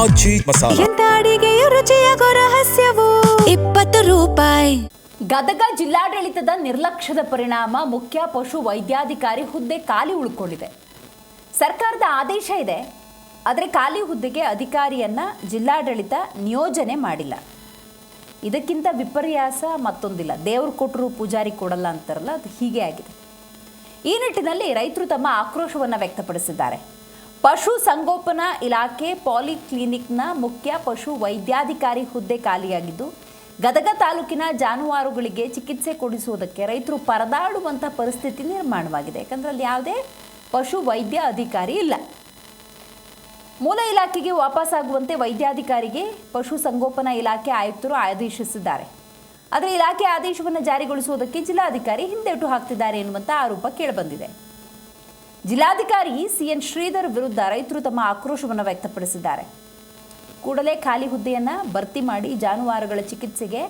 ಆಚಿ ಮಸಾಲ. ಎಂತ ಅಡಿಗೆಯ ರುಚಿಯಾಗೋ ರಹಸ್ಯವು 20 ರೂಪಾಯಿ. ಗದಗ ಜಿಲ್ಲಾಡಳಿತದ ನಿರ್ಲಕ್ಷ್ಯದ ಪರಿಣಾಮ ಮುಖ್ಯ ಪಶು ವೈದ್ಯಾಧಿಕಾರಿ ಹುದ್ದೆ ಖಾಲಿ ಉಳ್ಕೊಂಡಿದೆ. ಸರ್ಕಾರದ ಆದೇಶ ಇದೆ, ಆದರೆ ಖಾಲಿ ಹುದ್ದೆಗೆ ಅಧಿಕಾರಿಯನ್ನ ಜಿಲ್ಲಾಡಳಿತ ನಿಯೋಜನೆ ಮಾಡಿಲ್ಲ. ಇದಕ್ಕಿಂತ ವಿಪರ್ಯಾಸ ಮತ್ತೊಂದಿಲ್ಲ. ದೇವರು ಕೊಟ್ಟರು ಪೂಜಾರಿ ಕೊಡಲ್ಲ ಅಂತಾರಲ್ಲ, ಅದು ಹೀಗೆ ಆಗಿದೆ. ಈ ನಿಟ್ಟಿನಲ್ಲಿ ರೈತರು ತಮ್ಮ ಆಕ್ರೋಶವನ್ನು ವ್ಯಕ್ತಪಡಿಸಿದ್ದಾರೆ. ಪಶು ಸಂಗೋಪನಾ ಇಲಾಖೆ ಪಾಲಿಕ್ಲಿನಿಕ್ನ ಮುಖ್ಯ ಪಶು ವೈದ್ಯಾಧಿಕಾರಿ ಹುದ್ದೆ ಖಾಲಿಯಾಗಿದ್ದು, ಗದಗ ತಾಲೂಕಿನ ಜಾನುವಾರುಗಳಿಗೆ ಚಿಕಿತ್ಸೆ ಕೊಡಿಸುವುದಕ್ಕೆ ರೈತರು ಪರದಾಡುವಂಥ ಪರಿಸ್ಥಿತಿ ನಿರ್ಮಾಣವಾಗಿದೆ. ಯಾಕಂದರೆ ಅಲ್ಲಿ ಯಾವುದೇ ಪಶು ವೈದ್ಯ ಅಧಿಕಾರಿ ಇಲ್ಲ. ಮೂಲ ಇಲಾಖೆಗೆ ವಾಪಸ್ಸಾಗುವಂತೆ ವೈದ್ಯಾಧಿಕಾರಿಗೆ ಪಶು ಸಂಗೋಪನಾ ಇಲಾಖೆ ಆಯುಕ್ತರು ಆದೇಶಿಸಿದ್ದಾರೆ. ಆದರೆ ಇಲಾಖೆ ಆದೇಶವನ್ನು ಜಾರಿಗೊಳಿಸುವುದಕ್ಕೆ ಜಿಲ್ಲಾಧಿಕಾರಿ ಹಿಂದೇಟು ಹಾಕ್ತಿದ್ದಾರೆ ಎನ್ನುವಂಥ ಆರೋಪ ಕೇಳಿಬಂದಿದೆ. ಜಿಲ್ಲಾಧಿಕಾರಿ ಸಿಎನ್ ಶ್ರೀಧರ್ ವಿರುದ್ಧ ರೈತರು ತಮ್ಮ ಆಕ್ರೋಶವನ್ನು ವ್ಯಕ್ತಪಡಿಸಿದ್ದಾರೆ. ಕೂಡಲೇ ಖಾಲಿ ಹುದ್ದೆಯನ್ನು ಭರ್ತಿ ಮಾಡಿ ಜಾನುವಾರುಗಳ ಚಿಕಿತ್ಸೆಗೆ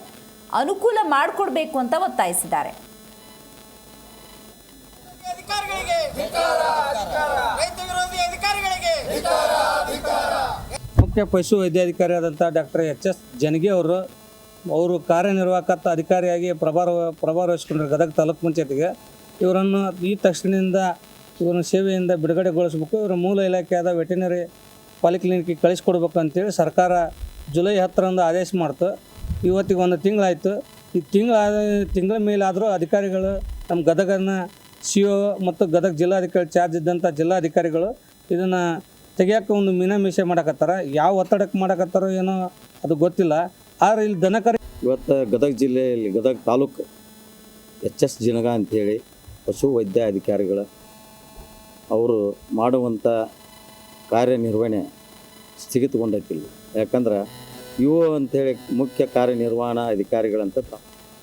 ಅನುಕೂಲ ಮಾಡಿಕೊಡ್ಬೇಕು ಅಂತ ಒತ್ತಾಯಿಸಿದ್ದಾರೆ. ಮುಖ್ಯ ಪಶು ವೈದ್ಯಾಧಿಕಾರಿ ಆದಂಥ ಡಾಕ್ಟರ್ ಎಚ್.ಎಸ್. ಜನಗಿ ಅವರು ಕಾರ್ಯನಿರ್ವಾಹಕ ಅಧಿಕಾರಿಯಾಗಿ ಪ್ರಭಾರ ವಹಿಸಿಕೊಂಡ್ರು ಗದಗ ತಾಲೂಕು ಪಂಚಾಯತಿಗೆ. ಇವರನ್ನು ಈ ತಕ್ಷಣದಿಂದ ಇವರನ್ನು ಸೇವೆಯಿಂದ ಬಿಡುಗಡೆಗೊಳಿಸಬೇಕು. ಇವರ ಮೂಲ ಇಲಾಖೆಯಾದ ವೆಟೆನರಿ ಪಾಲಿಕ್ಲಿನಿಕ್ಗೆ ಕಳಿಸ್ಕೊಡ್ಬೇಕು ಅಂತೇಳಿ ಸರ್ಕಾರ ಜುಲೈ 10ರಂದು ಆದೇಶ ಮಾಡ್ತು. ಇವತ್ತಿಗೆ 1 ತಿಂಗಳಾಯಿತು. ಈ ತಿಂಗಳ ಮೇಲಾದರೂ ಅಧಿಕಾರಿಗಳು ನಮ್ಮ ಗದಗನ CO ಮತ್ತು ಗದಗ ಜಿಲ್ಲಾಧಿಕಾರಿ ಚಾರ್ಜ್ ಇದ್ದಂಥ ಜಿಲ್ಲಾಧಿಕಾರಿಗಳು ಇದನ್ನು ತೆಗಿಯೋಕೆ ಒಂದು ಮೀನಾಮೀಷೆ ಮಾಡಕತ್ತಾರ. ಯಾವ ಒತ್ತಡಕ್ಕೆ ಮಾಡಕತ್ತಾರೋ ಏನೋ ಅದು ಗೊತ್ತಿಲ್ಲ. ಆದರೆ ಇಲ್ಲಿ ದನಕರಿ ಇವತ್ತು ಗದಗ ಜಿಲ್ಲೆಯಲ್ಲಿ ಗದಗ ತಾಲೂಕು ಎಚ್.ಎಸ್. ಜನಗ ಅಂಥೇಳಿ ಪಶು ವೈದ್ಯ ಅಧಿಕಾರಿಗಳು ಅವರು ಮಾಡುವಂಥ ಕಾರ್ಯನಿರ್ವಹಣೆ ಸ್ಥಗಿತಗೊಂಡೈತಿ. ಯಾಕಂದ್ರೆ ಇವು ಅಂಥೇಳಿ ಮುಖ್ಯ ಕಾರ್ಯನಿರ್ವಹಣಾ ಅಧಿಕಾರಿಗಳಂತ